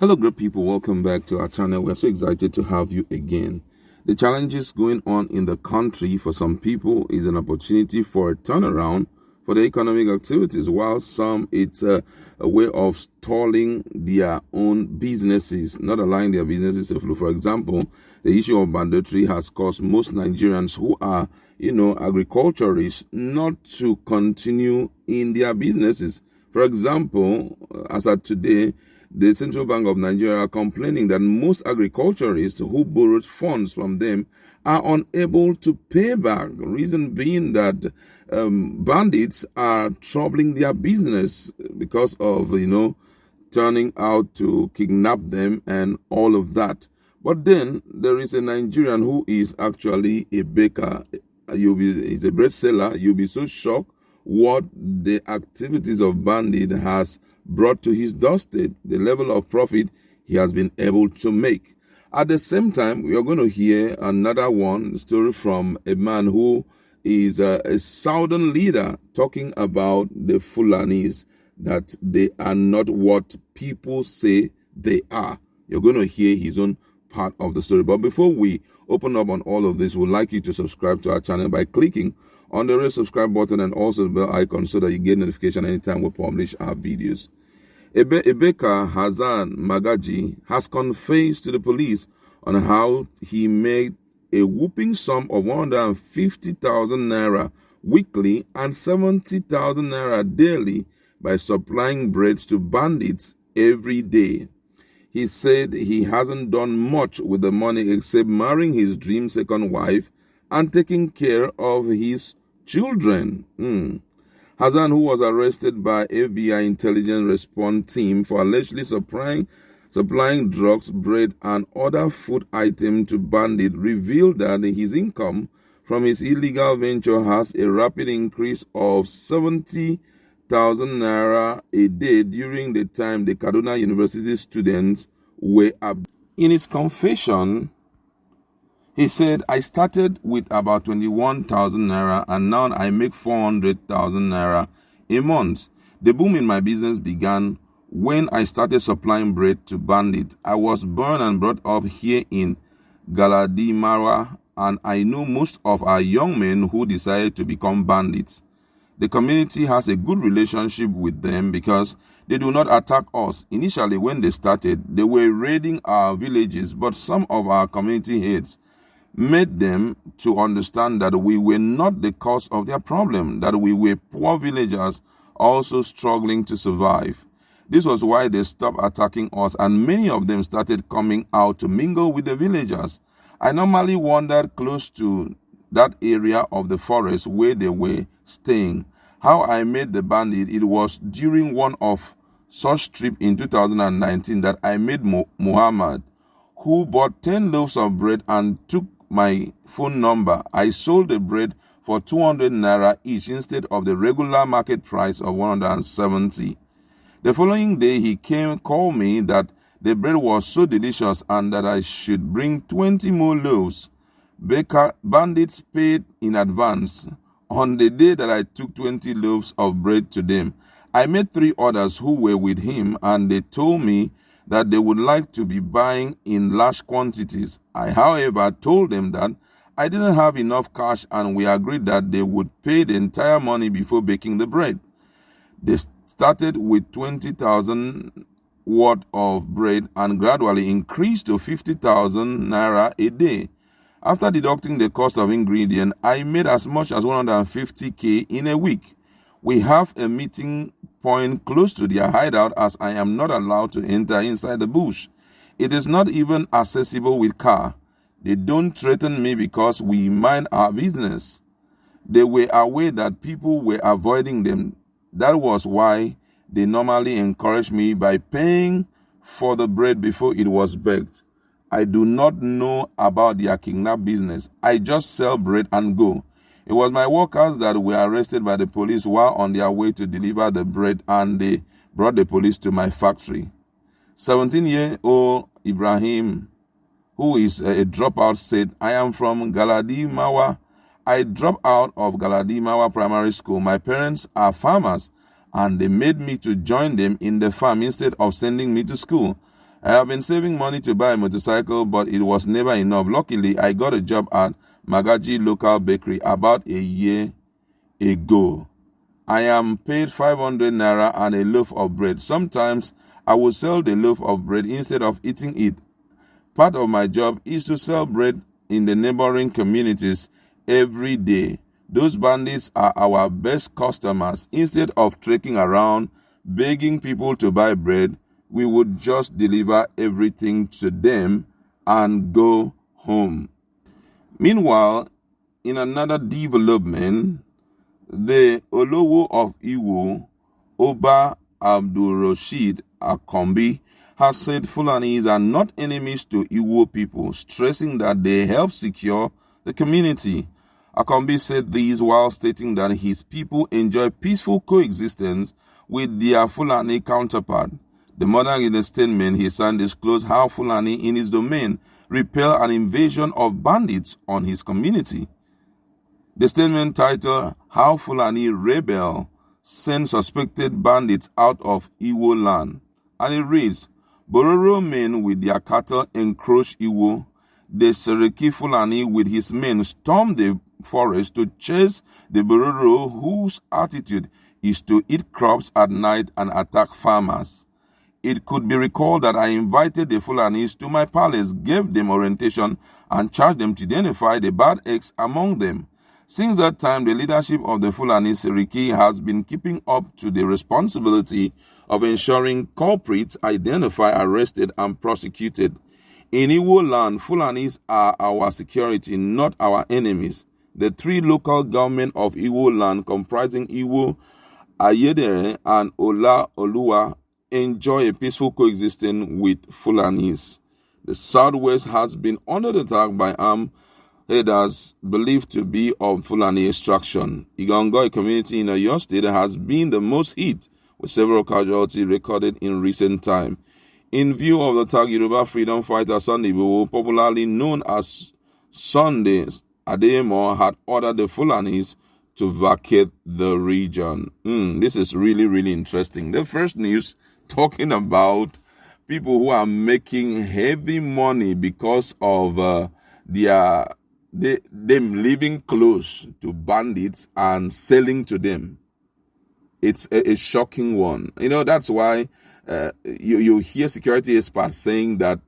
Hello, great people. Welcome back to our channel. We're so excited to have you again. The challenges going on in the country for some people is an opportunity for a turnaround for the economic activities, while some it's a way of stalling their own businesses, not allowing their businesses to flow. For example, the issue of banditry has caused most Nigerians who are, agriculturists not to continue in their businesses. For example, as of today, the Central Bank of Nigeria are complaining that most agriculturists who borrowed funds from them are unable to pay back. Reason being that bandits are troubling their business because of, turning out to kidnap them and all of that. But then there is a Nigerian who is actually a baker. He's a bread seller. You'll be so shocked what the activities of bandit has brought to his doorstep, the level of profit he has been able to make. At the same time, we are going to hear another story from a man who is a southern leader talking about the Fulanis, that they are not what people say they are. You're going to hear his own part of the story. But before we open up on all of this, we'd like you to subscribe to our channel by clicking on the red subscribe button and also the bell icon so that you get notification anytime we publish our videos. Ebeka Hassan Magaji has confessed to the police on how he made a whopping sum of 150,000 naira weekly and 70,000 naira daily by supplying bread to bandits every day. He said he hasn't done much with the money except marrying his dream second wife and taking care of his children. Hassan, who was arrested by FBI intelligence response team for allegedly supplying drugs, bread, and other food items to bandits, revealed that his income from his illegal venture has a rapid increase of 70,000 naira a day during the time the Kaduna University students were abducted. In his confession, he said, I started with about 21,000 naira and now I make 400,000 naira a month. The boom in my business began when I started supplying bread to bandits. I was born and brought up here in Galadimara, and I know most of our young men who decided to become bandits. The community has a good relationship with them because they do not attack us. Initially, when they started, they were raiding our villages, but some of our community heads made them to understand that we were not the cause of their problem, that we were poor villagers also struggling to survive. This was why they stopped attacking us, and many of them started coming out to mingle with the villagers. I normally wandered close to that area of the forest where they were staying. How I met the bandit, it was during one of such trip in 2019 that I met Muhammad, who bought 10 loaves of bread and took my phone number. I sold the bread for 200 naira each instead of the regular market price of 170. The following day, he called me that the bread was so delicious and that I should bring 20 more loaves. Bandits paid in advance. On the day that I took 20 loaves of bread to them, I met 3 others who were with him, and they told me that they would like to be buying in large quantities. I, however, told them that I didn't have enough cash, and we agreed that they would pay the entire money before baking the bread. They started with 20,000 worth of bread and gradually increased to 50,000 naira a day. After deducting the cost of ingredients, I made as much as 150k in a week. We have a meeting point close to their hideout as I am not allowed to enter inside the bush. It is not even accessible with car. They don't threaten me because we mind our business. They were aware that people were avoiding them. That was why they normally encourage me by paying for the bread before it was baked. I do not know about their kidnap business. I just sell bread and go. It was my workers that were arrested by the police while on their way to deliver the bread, and they brought the police to my factory. 17-year-old Ibrahim, who is a dropout, said, I am from Galadimawa. I dropped out of Galadimawa Primary School. My parents are farmers, and they made me to join them in the farm instead of sending me to school. I have been saving money to buy a motorcycle, but it was never enough. Luckily, I got a job at Magaji local bakery about a year ago. I am paid 500 naira and a loaf of bread. Sometimes I will sell the loaf of bread instead of eating it. Part of my job is to sell bread in the neighboring communities every day. Those bandits are our best customers. Instead of trekking around begging people to buy bread, we would just deliver everything to them and go home. Meanwhile, in another development, the Olowo of Iwo, Oba Abdul Rashid Akombi, has said Fulanis are not enemies to Iwo people, stressing that they help secure the community. Akombi said this while stating that his people enjoy peaceful coexistence with their Fulani counterpart. The Monarch in the statement he signed disclosed how Fulani in his domain repel an invasion of bandits on his community. The statement titled, How Fulani Rebel Send Suspected Bandits Out of Iwo Land, and it reads, Bororo men with their cattle encroach Iwo. The Sereki Fulani with his men storm the forest to chase the Bororo, whose attitude is to eat crops at night and attack farmers. It could be recalled that I invited the Fulanis to my palace, gave them orientation, and charged them to identify the bad eggs among them. Since that time, the leadership of the Fulani Seriki has been keeping up to the responsibility of ensuring culprits identified, arrested, and prosecuted. In Iwo land, Fulanis are our security, not our enemies. The three local government of Iwo land, comprising Iwo, Ayedere, and Ola Oluwa, enjoy a peaceful coexistence with Fulanis. The southwest has been under attack by armed headers believed to be of Fulani extraction. Igongo, a community in Oyo State, has been the most hit, with several casualties recorded in recent time. In view of the attack, Yoruba freedom fighter Sunday Igboho, popularly known as Sunday Adeyemo, had ordered the Fulanis to vacate the region. This is really, really interesting. The first news talking about people who are making heavy money because of them living close to bandits and selling to them. It's a shocking one. That's why you hear security experts saying that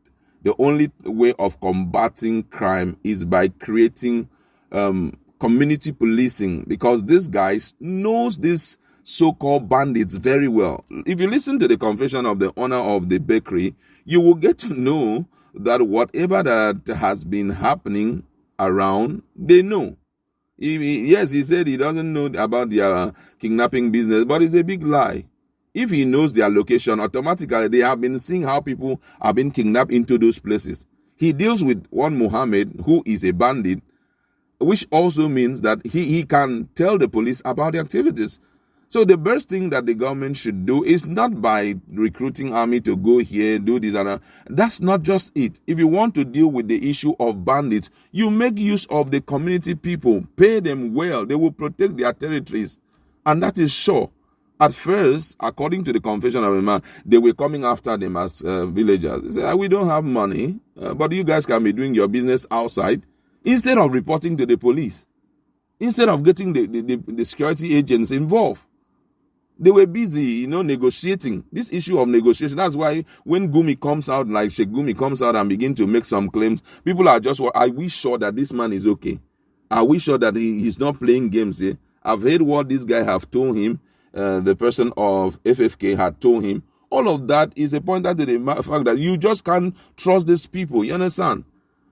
the only way of combating crime is by creating community policing, because these guys knows these so-called bandits very well. If you listen to the confession of the owner of the bakery, you will get to know that whatever that has been happening around, they know. Yes, he said he doesn't know about their kidnapping business, but it's a big lie. If he knows their location, automatically they have been seeing how people have been kidnapped into those places. He deals with one Muhammad, who is a bandit, which also means that he can tell the police about the activities. So the best thing that the government should do is not by recruiting army to go here, do this and that. That's not just it. If you want to deal with the issue of bandits, you make use of the community people, pay them well. They will protect their territories. And that is sure. At first, according to the confession of a man, they were coming after them as villagers. They said, we don't have money, but you guys can be doing your business outside. Instead of reporting to the police, instead of getting the security agents involved, they were busy, negotiating. This issue of negotiation, that's why when Gumi comes out, like Sheikh Gumi comes out and begin to make some claims, people are just, are we sure that this man is okay? Are we sure that he's not playing games here? I've heard what this guy have told him, the person of FFK had told him. All of that is a pointer to the fact that you just can't trust these people, you understand?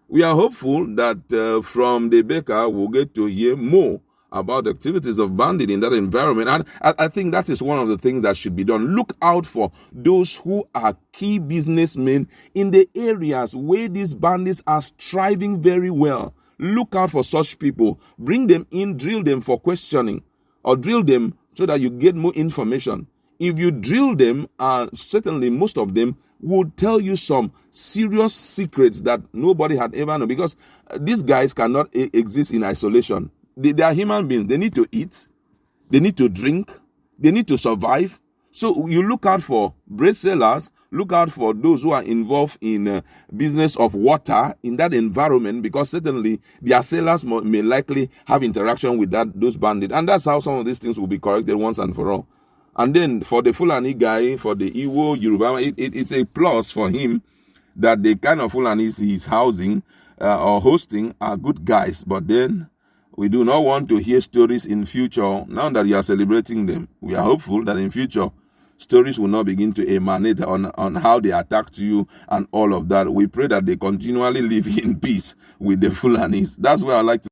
We are hopeful that from the baker we'll get to hear more about the activities of bandit in that environment. And I think that is one of the things that should be done. Look out for those who are key businessmen in the areas where these bandits are striving very well. Look out for such people. Bring them in, drill them for questioning, or drill them so that you get more information. If you drill them, certainly most of them will tell you some serious secrets that nobody had ever known, because these guys cannot exist in isolation. They are human beings. They need to eat. They need to drink. They need to survive. So you look out for bread sellers, look out for those who are involved in business of water in that environment, because certainly their sellers may likely have interaction with those bandits. And that's how some of these things will be corrected once and for all. And then for the Fulani guy, for the Igbo, Yoruba, it's a plus for him that the kind of Fulanis he's housing or hosting are good guys. But then we do not want to hear stories in future. Now that you are celebrating them, we are hopeful that in future, stories will not begin to emanate on how they attacked you and all of that. We pray that they continually live in peace with the Fulanis. That's where I like to